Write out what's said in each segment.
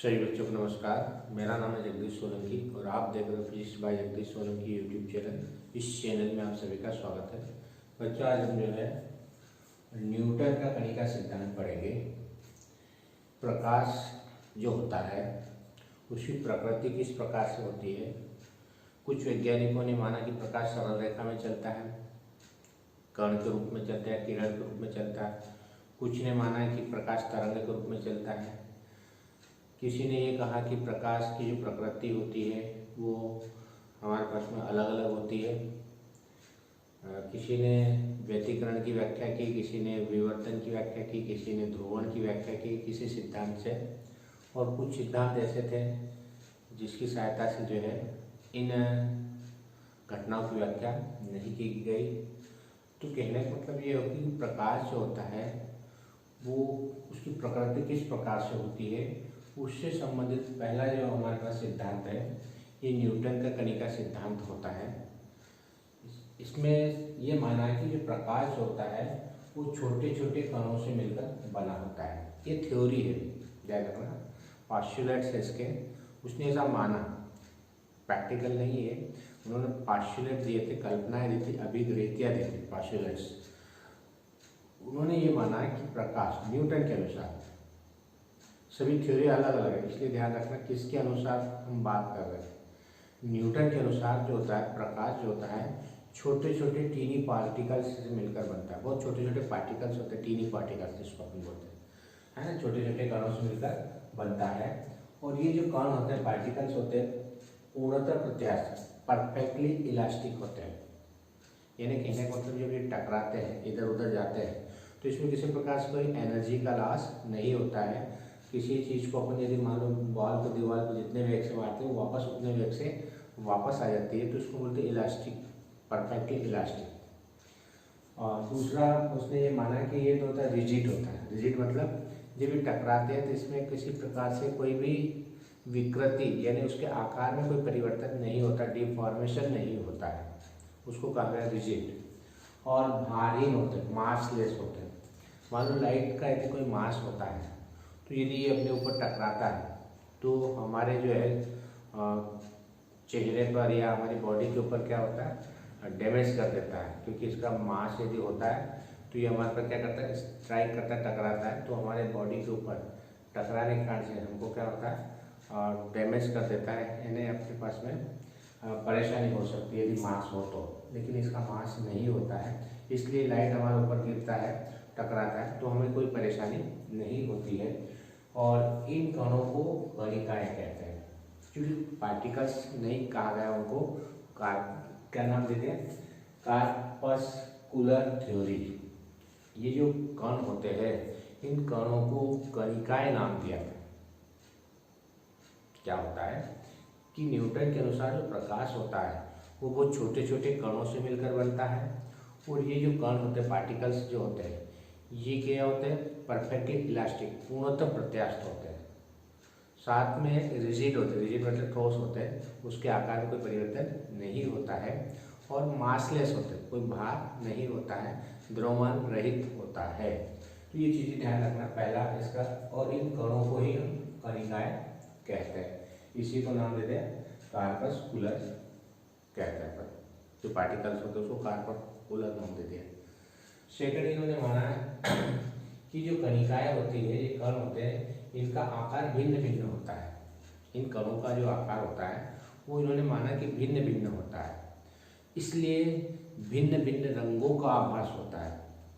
सभी बच्चों को नमस्कार। मेरा नाम है जगदीश सोलंकी और आप देख रहे हो physics bye Jagdish Solanki YouTube channel. इस चैनल में आप सभी का स्वागत है। बच्चों, आज हम जो है न्यूटन का कणिका सिद्धांत पढ़ेंगे। प्रकाश जो होता है उसकी प्रकृति किस प्रकार से होती है। कुछ वैज्ञानिकों ने माना कि प्रकाश सरल रेखा में चलता है, कण के रूप में चलता है, किरण के रूप में चलता है। कुछ ने माना है कि प्रकाश तरंग के रूप में चलता है। किसी ने ये कहा कि प्रकाश की जो प्रकृति होती है वो हमारे पास में अलग अलग होती है। किसी ने व्यतिकरण की व्याख्या की, किसी ने विवर्तन की व्याख्या की, किसी ने ध्रुवण की व्याख्या की किसी सिद्धांत से। और कुछ सिद्धांत ऐसे थे जिसकी सहायता से जो है इन घटनाओं की व्याख्या नहीं की गई। तो कहने का मतलब ये हो कि प्रकाश जो होता है वो उसकी प्रकृति किस प्रकार से होती है, उससे संबंधित पहला जो हमारे पास सिद्धांत है ये न्यूटन का कणिका सिद्धांत होता है। इसमें ये माना है कि जो प्रकाश होता है वो छोटे छोटे कणों से मिलकर बना होता है। ये थ्योरी है, याद रखना, पास्चुलेट्स है इसके। उसने ऐसा माना, प्रैक्टिकल नहीं है। उन्होंने पास्चुलेट दिए थे, कल्पनाएं दी थी, अभिग्रहितियाँ दी थी पास्चुलेट्स। उन्होंने ये माना है कि प्रकाश न्यूटन के अनुसार, सभी थ्योरी अलग अलग है इसलिए ध्यान रखना किसके अनुसार हम बात कर रहे हैं। न्यूटन के अनुसार जो होता है प्रकाश जो होता है छोटे छोटे टीनी पार्टिकल्स से मिलकर बनता है। बहुत छोटे छोटे पार्टिकल्स होते हैं, टीनी पार्टिकल्स जिसको अपन बोलते हैं, है ना, छोटे छोटे कणों से मिलकर बनता है। और ये जो कण होते हैं, पार्टिकल्स होते हैं, पूर्णतः प्रत्यास्थ, परफेक्टली इलास्टिक होते हैं। यानी कहने का मतलब जब ये टकराते हैं, इधर उधर जाते हैं, तो इसमें किसी प्रकार से कोई एनर्जी का लॉस नहीं होता है। किसी चीज़ को अपन यदि मान लो बॉल को दीवार को जितने वेग से मारते हैं वो वापस उतने वेग से वापस आ जाती है, तो इसको बोलते हैं इलास्टिक, परफेक्टली इलास्टिक। और दूसरा उसने ये माना कि ये तो होता है रिजिड होता है। रिजिड मतलब जब ये टकराते हैं तो इसमें किसी प्रकार से कोई भी विकृति यानी उसके आकार में कोई परिवर्तन नहीं होता, डिफॉर्मेशन नहीं होता है, उसको कहा गया रिजिड। और भारहीन होते हैं, मासलेस होते हैं। मान लो लाइट का यदि कोई मास होता है तो यदि ये अपने ऊपर टकराता है तो हमारे जो है चेहरे पर या हमारी बॉडी के ऊपर क्या होता है, डैमेज कर देता है। क्योंकि इसका मास यदि होता है तो ये हमारे पर क्या करता है, स्ट्राइक करता है, टकराता है, तो हमारे बॉडी के ऊपर टकराने के कारण से हमको क्या होता है, डैमेज कर देता है। यानी आपके पास में परेशानी हो सकती है यदि मास हो तो। लेकिन इसका मास नहीं होता है, इसलिए लाइट हमारे ऊपर गिरता है, टकराता है, तो हमें कोई परेशानी नहीं होती है। और इन कणों को कणिकाएं कहते हैं। क्योंकि पार्टिकल्स नहीं कहा गया उनको, क्या नाम देते हैं, कार्पस्कुलर थ्योरी। ये जो कण होते हैं इन कणों को कणिकाएं नाम दिया गया। क्या होता है कि न्यूटन के अनुसार जो प्रकाश होता है वो बहुत छोटे छोटे कणों से मिलकर बनता है। और ये जो कण होते हैं, पार्टिकल्स जो होते हैं, ये क्या होते हैं, परफेक्टली इलास्टिक, पूर्णतः प्रत्यास्थ होते हैं। साथ में रिजिड होते हैं, रिजिड मतलब ठोस होते हैं, उसके आकार में कोई परिवर्तन नहीं होता है। और मासलेस होते हैं, कोई भार नहीं होता है, द्रव्यमान रहित होता है। तो ये चीज़ें ध्यान रखना पहला इसका। और इन कणों को ही हम कणिकाएं कहते हैं। इसी को नाम देते हैं कार्पस्कुलर कहते हैं। जो पार्टिकल्स होते हैं उसको कार्पस्कुलर नाम देते हैं। सेकंड इन्होंने माना है कि जो कणिकाएं होती है, ये कण होते हैं, इनका आकार भिन्न भिन्न होता है। इन कणों का जो आकार होता है वो इन्होंने माना कि भिन्न भिन्न होता है, इसलिए भिन्न भिन्न रंगों का आभास होता है।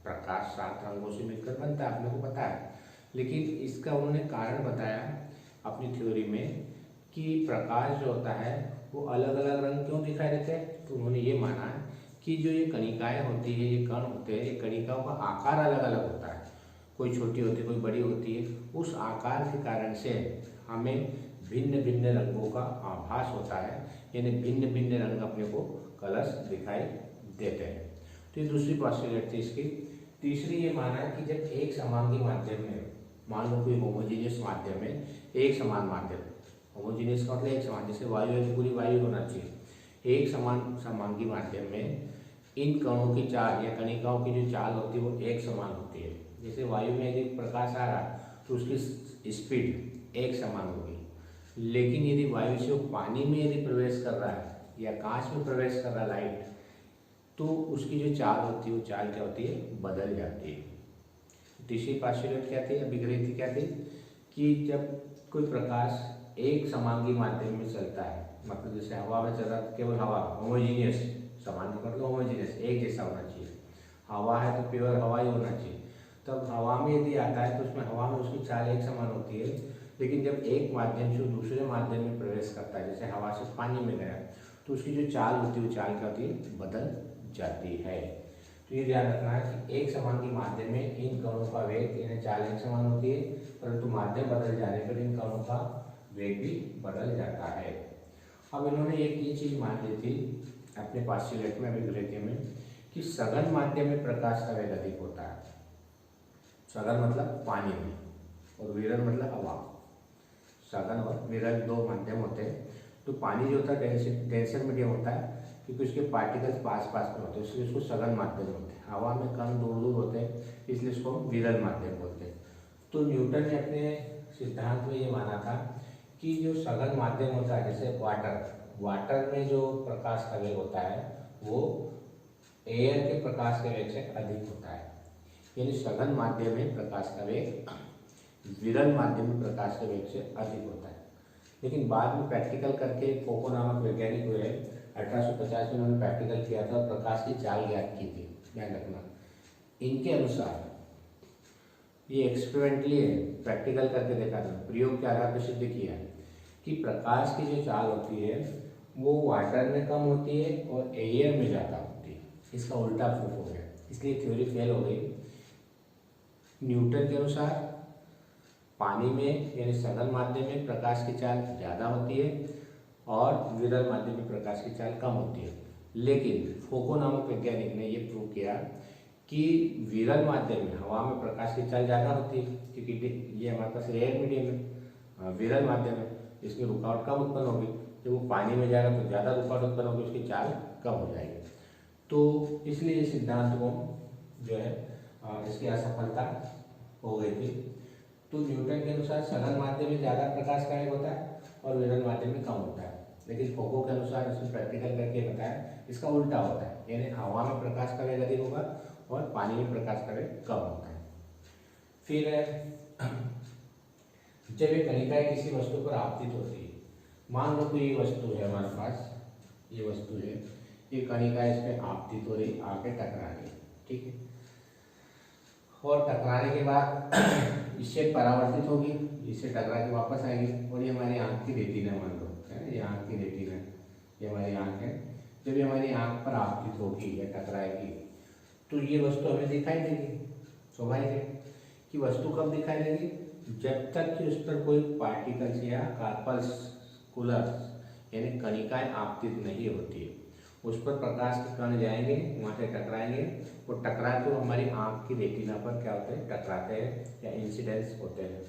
प्रकाश 7 रंगों से मिलकर बनता है, आप लोगों को पता है। लेकिन इसका उन्होंने कारण बताया अपनी थ्योरी में कि प्रकाश जो होता है वो अलग अलग रंग क्यों दिखाई देते हैं। तो उन्होंने ये माना है कि जो ये कणिकाएं होती है, ये कण होते हैं, ये कणिकाओं का आकार अलग अलग होता है। कोई छोटी होती है, कोई बड़ी होती है। उस आकार के कारण से हमें भिन्न भिन्न रंगों का आभास होता है, यानी भिन्न भिन्न रंग अपने को कलर्स दिखाई देते हैं। तो ये दूसरी पॉस्टुलेट थी इसकी। तीसरी ये माना है कि जब एक समांगी माध्यम में, मान लो कोई होमोजीनियस माध्यम में, एक समान माध्यम, होमोजीनियस का मतलब एक समान, जैसे वायु है तो पूरी वायु होना चाहिए, एक समान समांगी माध्यम में इन कणों की चाल या कणिकाओं की जो चाल होती है वो एक समान होती है। जैसे वायु में यदि प्रकाश आ रहा तो उसकी स्पीड एक समान होगी। लेकिन यदि वायु से वो पानी में यदि प्रवेश कर रहा है या कांच में प्रवेश कर रहा है लाइट, तो उसकी जो चाल होती है वो चाल क्या होती है, बदल जाती है। तीसरी पास्चुलेट क्या थी, अभिग्रहित क्या थी, कि जब कोई प्रकाश एक समांगी माध्यम में चलता है, मतलब जैसे हवा में चल रहा है, केवल हवा होमोजीनियस, समांगी मतलब होमोजीनियस एक जैसा होना चाहिए, हवा है तो प्योर हवा ही होना चाहिए। तब हवा में यदि आता है तो उसमें हवा में उसकी चाल एक समान होती है। लेकिन जब एक माध्यम से दूसरे माध्यम में प्रवेश करता है, जैसे हवा से पानी में गया, तो उसकी जो चाल होती है वो चाल क्या होती है, बदल जाती है। तो ये ध्यान रखना है कि एक समांगी माध्यम में इन कणों का वेग यानी चाल एक समान होती है, परंतु माध्यम बदल जाने पर इन कणों का वेग भी बदल जाता है। अब इन्होंने एक ये चीज मान ली थी अपने पास्चुलेट में, अभिग्रहित में, कि सघन माध्यम में प्रकाश का वेग अधिक होता है। सघन मतलब पानी में, और विरल मतलब हवा। सघन और विरल दो माध्यम होते हैं। तो पानी जो होता है डेंसर मीडियम होता है, क्योंकि उसके पार्टिकल्स पास पास में होते हैं, इसलिए उसको सघन माध्यम बोलते हैं। हवा में कण दूर दूर होते हैं, इसलिए इसको विरल माध्यम बोलते हैं। तो न्यूटन ने अपने सिद्धांत में ये माना था कि जो सघन माध्यम होता है, जैसे वाटर में जो प्रकाश का वेग होता है वो एयर के प्रकाश के वेग से अधिक होता है। यानी सघन माध्यम में प्रकाश का वेग विरल माध्यम में प्रकाश के वेग से अधिक होता है। लेकिन बाद में प्रैक्टिकल करके फोको नामक वैज्ञानिक हुए, 1850 में उन्होंने प्रैक्टिकल किया था और प्रकाश की चाल ज्ञात की थी। ध्यान रखना, इनके अनुसार ये एक्सपेरिमेंटली है, प्रैक्टिकल करके देखा था, प्रयोग के आधार पर सिद्ध किया है कि प्रकाश की जो चाल होती है वो वाटर में कम होती है और एयर में ज़्यादा होती है। इसका उल्टा प्रूफ हो गया, इसलिए थ्योरी फेल हो गई। न्यूटन के अनुसार पानी में यानी सघन माध्यम में प्रकाश की चाल ज़्यादा होती है और विरल माध्यम में प्रकाश की चाल कम होती है। लेकिन फोको नामक वैज्ञानिक ने ये प्रूव किया कि विरल माध्यम में हवा में प्रकाश की चाल ज़्यादा होती है, क्योंकि ये हमारे पास रेयर मीडियम है, विरल माध्यम है, इसमें रुकावट कम उत्पन्न होगी। जब वो पानी में जाएगा तो ज़्यादा रुकावट उत्पन्न होगी, उसकी चाल कम हो जाएगी। तो इसलिए इस सिद्धांत को जो है इसकी असफलता हो गई थी। तो न्यूटन के अनुसार सघन माध्यम में ज़्यादा प्रकाश का वेग होता है और विरल माध्यम में कम होता है। लेकिन फोको के अनुसार इसमें प्रैक्टिकल करके बताया इसका उल्टा होता है, यानी हवा में प्रकाश का वेग अधिक होगा और पानी में प्रकाश का वेग कम होता है। फिर जब ये कणिकाएं किसी वस्तु पर आपतित होती है, मान लो कोई ये वस्तु है हमारे पास, ये वस्तु है, ये कणिकाएं इस पर आपतित हो रही, आके टकरा रही, ठीक है, और टकराने के बाद इससे परावर्तित होगी, इससे टकरा के वापस आएगी, और ये हमारी आँख की रेटिना मान लो है ना, ये आँख की रेटिना, ये हमारी आँख है। जब ये हमारी आँख पर आपतित होगी या टकराएगी तो ये वस्तु हमें दिखाई देगी। स्वाभाविक है कि वस्तु कब दिखाई देगी, जब तक कि उस पर कोई पार्टिकल्स या कार्पल्कुलस यानी कणिकाएं आपतित नहीं होती है। उस पर प्रकाश के कण जाएंगे, वहाँ से टकराएंगे, और टकरा तो हमारी आँख की रेटिना पर क्या होते हैं, टकराते हैं या इंसिडेंस होते हैं।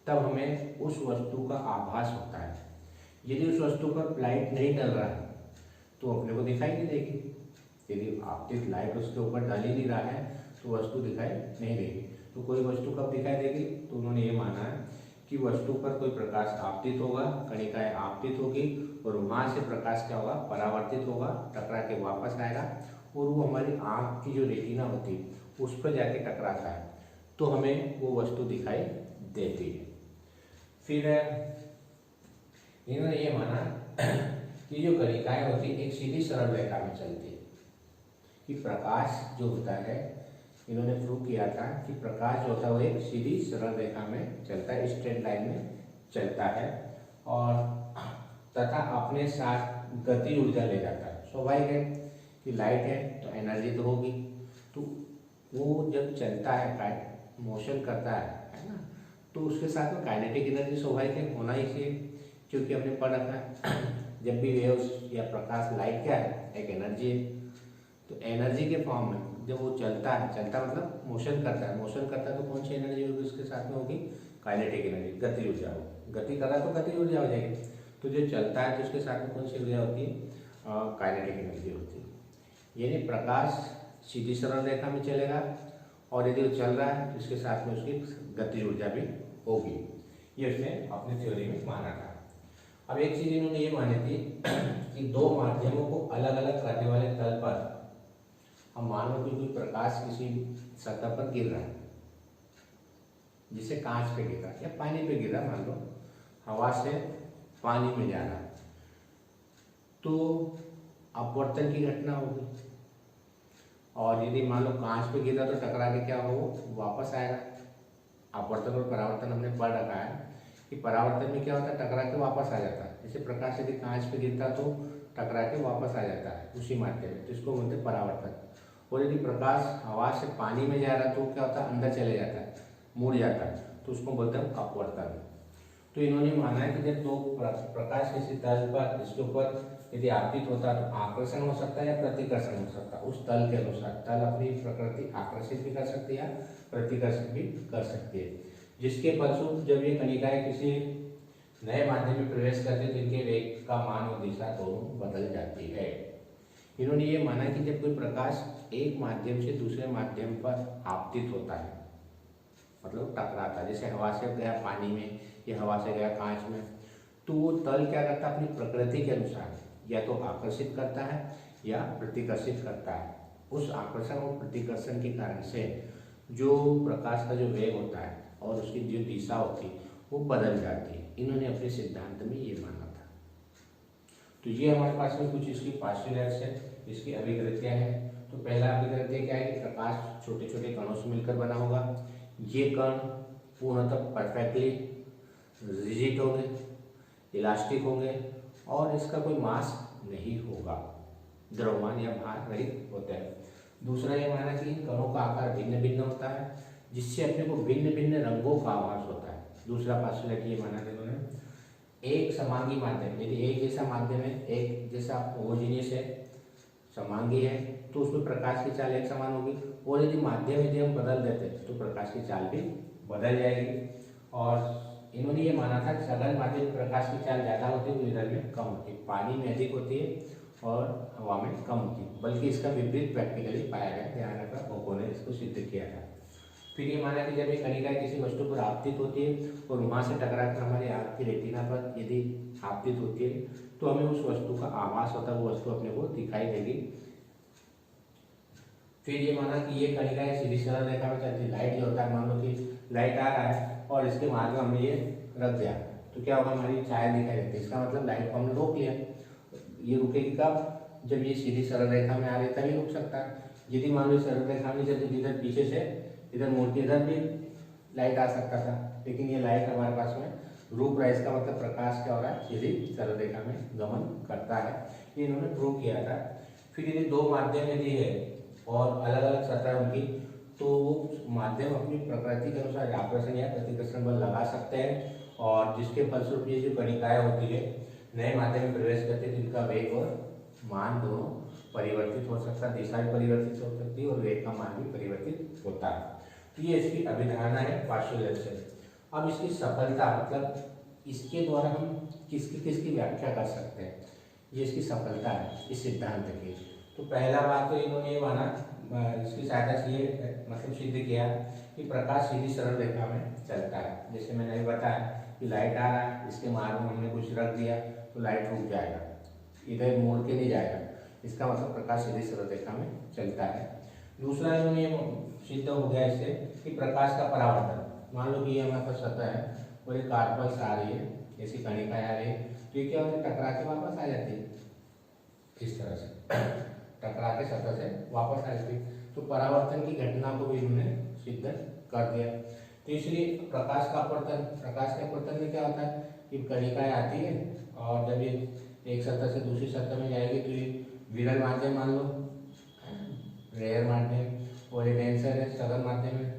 तब हमें उस वस्तु का आभास होता है। यदि उस वस्तु पर लाइट नहीं डल रहा है तो अपने को दिखाई नहीं देगी। यदि आपतित लाइट उसके ऊपर डल ही नहीं रहा है तो वस्तु दिखाई नहीं देगी। तो कोई वस्तु कब दिखाई देगी, तो उन्होंने ये माना है कि वस्तु पर कोई प्रकाश आपतित होगा, कणिकाएं आपतित होगी, और वहाँ से प्रकाश क्या होगा, परावर्तित होगा, टकरा के वापस आएगा, और वो हमारी आँख की जो रेटिना होती है उस पर जाके टकराता है, तो हमें वो वस्तु दिखाई देती है। फिर इन्होंने ये माना कि जो कणिकाएं होती है एक सीधी सरल रेखा में चलती है, कि प्रकाश जो होता है, इन्होंने प्रूव किया था कि प्रकाश जो होता है वो एक सीधी सरल रेखा में चलता है, स्ट्रेट लाइन में चलता है, और तथा अपने साथ गति ऊर्जा ले जाता है। स्वाभाविक है कि लाइट है तो एनर्जी तो होगी, तो वो जब चलता है, मोशन करता है ना, तो उसके साथ में काइनेटिक एनर्जी स्वाभाविक है, होना ही चाहिए, क्योंकि हमने पढ़ रखा है जब भी वेव्स या प्रकाश, लाइट क्या है, एक एनर्जी है। तो एनर्जी के फॉर्म में जब वो चलता है, चलता मतलब मोशन करता है, मोशन करता है तो कौन सी एनर्जी होगी उसके साथ में, होगी काइनेटिक एनर्जी, गति ऊर्जा होगी। गति कर रहा है तो गति ऊर्जा हो जाएगी। तो जो चलता है तो उसके साथ में कौन सी ऊर्जा होती है, काइनेटिक एनर्जी होती है। यानी प्रकाश सीधी सरल रेखा में चलेगा, और यदि वो चल रहा है तो इसके साथ में उसकी गति ऊर्जा भी होगी। ये उसने अपनी थ्योरी में माना था। अब एक चीज इन्होंने ये मानी थी कि दो माध्यमों को अलग अलग करने वाले तल पर हम मान लो कि कोई प्रकाश किसी सतह पर गिर रहा है, जिसे कांच पे गिर रहा है या पानी पे गिर रहा है, मान लो हवा से पानी में जा रहा है, तो अपवर्तन की घटना होगी। और यदि मान लो कांच पे गिरा तो टकरा के क्या हो, वापस आएगा। अपवर्तन और परावर्तन हमने पढ़ रखा है कि परावर्तन में क्या होता है, टकरा के वापस आ जाता है। जैसे प्रकाश यदि कांच पे गिरता तो टकरा के वापस आ जाता है उसी माध्यम में, तो इसको बोलते हैं परावर्तन। और यदि प्रकाश हवा से पानी में जा रहा है तो क्या होता है, अंदर चले जाता है, मुड़ जाता है, तो उसको बोलते हैं अपवर्तन। तो इन्होंने माना है कि जब दो प्रकाश किसी तल पर जिसके ऊपर यदि आपतित होता है तो आकर्षण हो सकता है या प्रतिकर्षण हो सकता है, उस तल के अनुसार। तल अपनी प्रकृति आकर्षित भी कर सकती है, प्रतिकर्षित भी कर सकती है, जिसके फलस्वरूप जब ये कणिकाएं किसी नए माध्यम में प्रवेश करती है तो इनके वेग का मान और दिशा दोनों बदल जाती है। इन्होंने ये माना कि जब कोई प्रकाश एक माध्यम से दूसरे माध्यम पर आपतित होता है, मतलब टकराता है, जैसे हवा से गया पानी में या हवा से गया कांच में, तो वो तल क्या करता है, अपनी प्रकृति के अनुसार या तो आकर्षित करता है या प्रतिकर्षित करता है। उस आकर्षण और प्रतिकर्षण के कारण से जो प्रकाश का जो वेग होता है और उसकी जो दिशा होती है वो बदल जाती है। इन्होंने अपने सिद्धांत में ये माना था। तो ये हमारे पास में कुछ इसकी पार्शियल्स है, इसकी अभिकृतियाँ हैं। तो पहला अभिकृत्य क्या है कि प्रकाश छोटे छोटे कणों से मिलकर बना होगा। ये कण पूर्णतः परफेक्टली रिजिड होंगे, इलास्टिक होंगे और इसका कोई मास नहीं होगा, द्रव्यमान या भार रहित होते हैं। दूसरा ये माना कि इन कणों का आकार भिन्न भिन्न होता है, जिससे अपने को भिन्न भिन्न रंगों का आभास होता है। दूसरा पार्शियलिटी ये माना इन्होंने, एक समांगी माध्यम, यदि एक जैसा माध्यम है, एक जैसा होमोजेनियस है, समांगी है, तो उसमें प्रकाश की चाल एक समान होगी। और यदि माध्यम यदि हम बदल देते तो प्रकाश की चाल भी बदल जाएगी। और इन्होंने ये माना था कि सघन माध्यम में प्रकाश की चाल ज़्यादा होती है, विरल में कम होती है। पानी में अधिक होती है और हवा में कम होती है, बल्कि इसका विपरीत प्रैक्टिकली पाया गया। ध्यान रखा, ओको ने इसको सिद्ध किया था। फिर ये माना कि जब एक कणिका किसी वस्तु पर आपतित होती है और वहाँ से टकराकर हमारे आँख की रेटिना पर यदि आपतित होती है तो हमें उस वस्तु का आभास होता है, वो वस्तु अपने को दिखाई देगी। फिर ये माना कि ये कणिका सीधी सरल रेखा में चलती है। लाइट जो होता है, मान लो कि लाइट आ रहा है और इसके मार्ग में हमने ये रख दिया तो क्या होगा, हमारी छाया दिखाई देती है। इसका मतलब लाइट को हमने रोक लिया। ये रुकेगी कब, जब ये सीधी सरल रेखा में आ रही तभी रुक सकता है। यदि मान लो सरल रेखा में चलती, इधर पीछे से इधर मोड़ के इधर भी लाइट आ सकता था, लेकिन ये लाइट हमारे पास में रुक रहा है। इसका मतलब प्रकाश क्या हो रहा है, सीधी सरल रेखा में गमन करता है। ये इन्होंने प्रूव किया था। फिर यदि दो माध्यम यदि है और अलग अलग सतह उनकी, तो वो माध्यम अपनी प्रकृति के अनुसार आकर्षण या प्रतिकर्षण बल लगा सकते हैं, और जिसके फलस्वरूप ये जो कणिकाएं होती है नए माध्यम में प्रवेश करते हैं, जिनका वेग और मान दोनों परिवर्तित हो सकता है, दिशा भी परिवर्तित हो सकती है और वेग का मान भी परिवर्तित होता है। तो ये इसकी अभिधारणा है पार्शियल। अब इसकी सफलता, मतलब इसके द्वारा हम किसकी व्याख्या कर सकते हैं, ये इसकी सफलता है इस सिद्धांत की। तो पहला बात तो इन्होंने ये माना, इसकी सहायता से ये मतलब सिद्ध किया कि प्रकाश सीधी सरल रेखा में चलता है। जैसे मैंने अभी बताया कि लाइट आ रहा है, इसके मार्ग में हमने कुछ रख दिया तो लाइट रुक जाएगा, इधर मोड़ के नहीं जाएगा। इसका मतलब प्रकाश सीधी सरल रेखा में चलता है। दूसरा इन्होंने सिद्ध हो गया इससे कि प्रकाश का परावर्तन, मान लो कि ये हमारे पास सतह है और एक कार्बन आ रही है, ऐसी कणिका आ रही है, तो ये क्या होता है, टकरा के वापस आ जाती है। इस तरह से टकरा के सतह से वापस आ जाती है। तो परावर्तन की घटना को भी इन्होंने सिद्ध कर दिया। तो इसलिए प्रकाश का अपवर्तन में क्या होता है कि कणिकाएं आती है और जब ये एक सतह से दूसरी सतह में जाएगी तो ये विरल माध्यम मान लो, रेयर माध्यम, और ये डेंसर है सघन माध्यम है।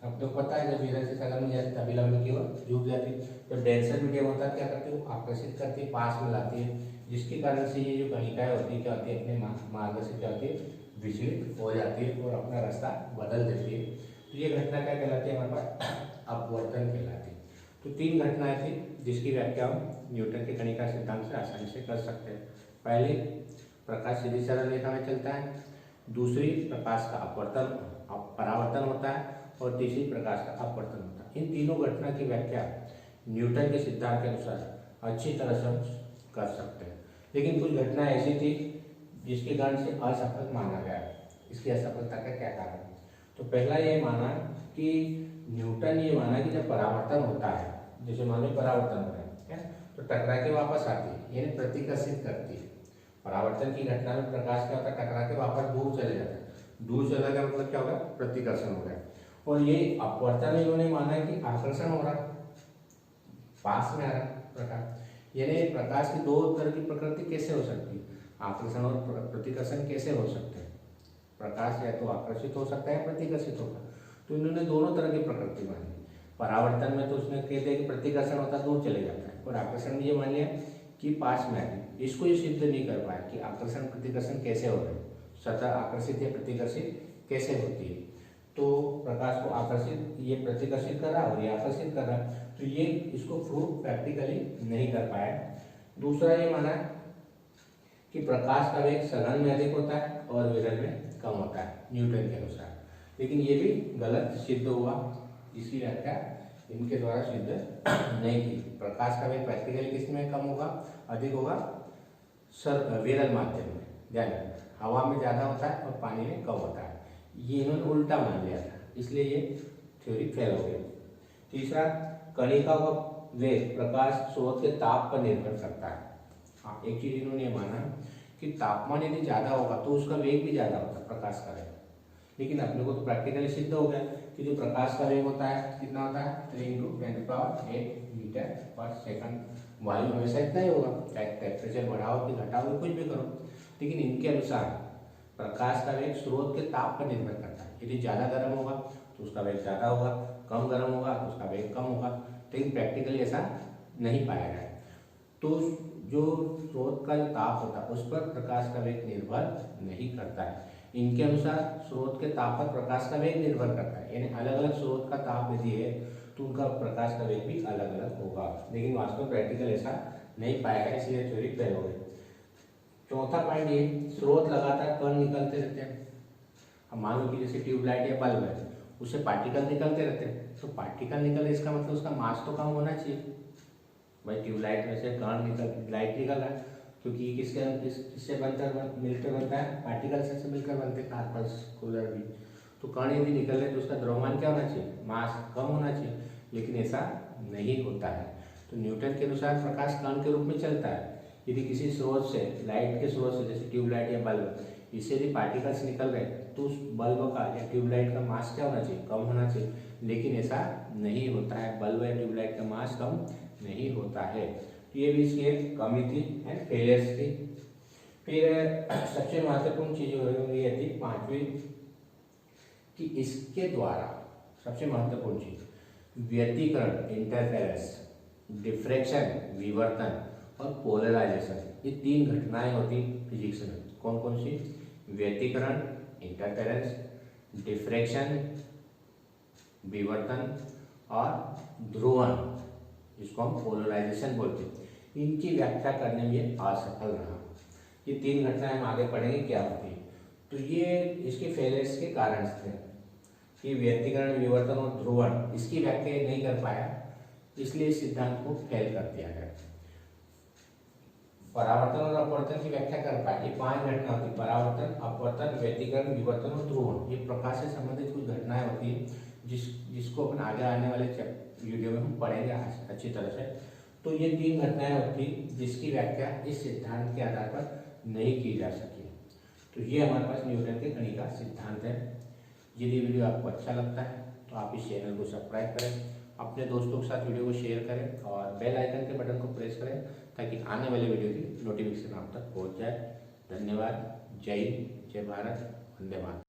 अब तो पता है जब विरल से सघन में जाती है तभी लंबे की ओर झुक जाती है। जब डेंसर मीडियम होता है क्या करती है, वो आकर्षित करती है, पास में लाती है, जिसके कारण से ये जो कणिकाएं होती है क्या होती है, अपने मार्ग से क्या होती है, विचलित हो जाती है और अपना रास्ता बदल देती है। तो ये घटना क्या कहलाती है, हमारे पास अपवर्तन कहलाती है। तो तीन घटनाएं थी जिसकी व्याख्या हम न्यूटन के कणिका सिद्धांत से आसानी से कर सकते हैं। पहली, प्रकाश सीधी सरल रेखा में चलता है। दूसरी, प्रकाश का परावर्तन होता है। और तीसरी, प्रकाश का अपवर्तन होता है। इन तीनों घटना की व्याख्या न्यूटन के सिद्धांत के अनुसार अच्छी तरह से हम कर सकते हैं। लेकिन कुछ घटना ऐसी थी जिसके कारण से असफल माना गया। इसकी असफलता का क्या कारण? तो पहला ये माना कि न्यूटन ये माना कि जब परावर्तन होता है, जैसे मान लो परावर्तन हो रहा है तो टकरा के वापस आती है, यानी प्रतिकर्षित करती है। परावर्तन की घटना में प्रकाश क्या होता है, टकरा के वापस दूर चले जाता है। दूर चला गया मतलब क्या होगा, प्रतिकर्षण हो गया। और ये अपवर्तन इन्होंने माना है कि आकर्षण हो रहा है, पास में आ रहा है प्रकाश। यानी प्रकाश की दो तरह की प्रकृति कैसे हो सकती है, आकर्षण और प्रतिकर्षण कैसे हो सकते हैं। प्रकाश या तो आकर्षित हो सकता है, प्रतिकर्षित होगा। तो इन्होंने दोनों तरह की प्रकृति मानी। परावर्तन में तो उसने कह दिया कि प्रतिकर्षण होता है, दूर चले जाता है, और आकर्षण में ये मान लिया कि पास में आती। इसको ये सिद्ध नहीं कर पाया कि आकर्षण प्रतिकर्षण कैसे हो रहे हैं, सतह आकर्षित या प्रतिकर्षित कैसे होती है। तो प्रकाश को आकर्षित, ये प्रतिकर्षित कर रहा और ये आकर्षित कर रहा, तो ये इसको प्रूव प्रैक्टिकली नहीं कर पाया। दूसरा ये माना कि प्रकाश का वेग सघन में अधिक होता है और विरल में कम होता है न्यूटन के अनुसार। लेकिन ये भी गलत सिद्ध हुआ, इसकी व्याख्या इनके द्वारा सिद्ध नहीं की। प्रकाश का वेग प्रैक्टिकली किस में कम होगा, अधिक होगा, विरल माध्यम में, ध्यान रखना, हवा में ज़्यादा होता है और पानी में कम होता है। ये इन्होंने उल्टा मान लिया था, इसलिए ये थ्योरी फेल हो गई। तीसरा, कणिका का वेग प्रकाश स्रोत के ताप पर निर्भर करता है। हाँ, एक चीज इन्होंने माना कि तापमान यदि ज़्यादा होगा तो उसका वेग भी ज़्यादा होता है, प्रकाश का वेग। लेकिन अपने को तो प्रैक्टिकली सिद्ध हो गया कि जो प्रकाश का वेग होता है कितना होता है, 3 × 10⁸ मीटर पर सेकंड। वायु हमेशा इतना ही होगा, चाहे टेम्परेचर बढ़ाओ कि घटाओ, कुछ भी करो। लेकिन इनके अनुसार प्रकाश का वेग स्रोत के ताप पर निर्भर करता है। यदि ज़्यादा गर्म होगा तो उसका वेग ज़्यादा होगा, कम गर्म होगा तो उसका वेग कम होगा। लेकिन प्रैक्टिकली ऐसा नहीं पाया गया। तो जो स्रोत का जो ताप होता है उस पर प्रकाश का वेग निर्भर नहीं करता है। इनके अनुसार स्रोत के ताप पर प्रकाश का वेग निर्भर करता है, यानी अलग अलग स्रोत का ताप यदि है तो उनका प्रकाश का वेग भी अलग अलग होगा। लेकिन वास्तव में प्रैक्टिकल ऐसा नहीं पाया गया, इसलिए थ्योरी फेल हो गई। चौथा पॉइंट ये, स्रोत लगातार कण निकलते रहते हैं। अब मान लो कि जैसे ट्यूबलाइट या बल्ब है, उससे पार्टिकल निकलते रहते हैं, तो पार्टिकल निकले इसका मतलब उसका मास तो कम होना चाहिए। भाई ट्यूबलाइट में से कण निकल, लाइट निकल रहा है, क्योंकि किससे बनकर मिलकर बनता है, पार्टिकल से मिलकर बनते हैं कार्बन कूलर भी। तो कण यदि निकल रहे तो उसका द्रव्यमान क्या होना चाहिए, मास कम होना चाहिए। लेकिन ऐसा नहीं होता है। तो न्यूटन के अनुसार प्रकाश कण के रूप में चलता है। यदि किसी स्रोत से, लाइट के स्रोत से, जैसे ट्यूबलाइट या बल्ब, इससे यदि पार्टिकल्स निकल रहे तो उस बल्ब का या ट्यूबलाइट का मास क्या होना चाहिए, कम होना चाहिए। लेकिन ऐसा नहीं होता है, बल्ब या ट्यूबलाइट का मास कम नहीं होता है। तो ये भी इसकी एक कमी थी एंड फेलियर्स थी। फिर सबसे महत्वपूर्ण चीज ये थी पांचवी, कि इसके द्वारा सबसे महत्वपूर्ण चीज व्यतिकरण, इंटरफेरेंस, डिफ्रैक्शन, विवर्तन और पोलराइजेशन, ये 3 घटनाएं होती फिजिक्स में। कौन कौन सी? व्यतिकरण, इंटरफेरेंस, डिफ्रैक्शन, विवर्तन और ध्रुवण, जिसको हम पोलराइजेशन बोलते हैं। इनकी व्याख्या करने में ये असफल रहा। ये 3 घटनाएं हम आगे पढ़ेंगे क्या होती है। तो ये इसके फेलियर्स के कारण थे कि व्यतिकरण, विवर्तन और ध्रुवण, इसकी व्याख्या नहीं कर पाया, इसलिए इस सिद्धांत को फेल कर दिया गया। परावर्तन और अपवर्तन की व्याख्या कर पाए। ये 5 घटना होती है, परावर्तन, अपवर्तन, व्यतिकरण, विवर्तन और ध्रुवण। ये प्रकाश से संबंधित कुछ घटनाएं होती है जिसको अपन आगे आने वाले वीडियो में हम पढ़ेंगे अच्छी तरह से। तो ये 3 घटनाएं होती जिसकी व्याख्या इस सिद्धांत के आधार पर नहीं की जा सकी। तो ये हमारे पास न्यूटन के कणिका सिद्धांत है। यदि वीडियो आपको अच्छा लगता है तो आप इस चैनल को सब्सक्राइब करें, अपने दोस्तों के साथ वीडियो को शेयर करें और बेल आइकन के बटन को प्रेस करें ताकि आने वाले वीडियो की नोटिफिकेशन आप तक पहुंच जाए। धन्यवाद। जय हिंद, जय भारत, वंदे मातरम।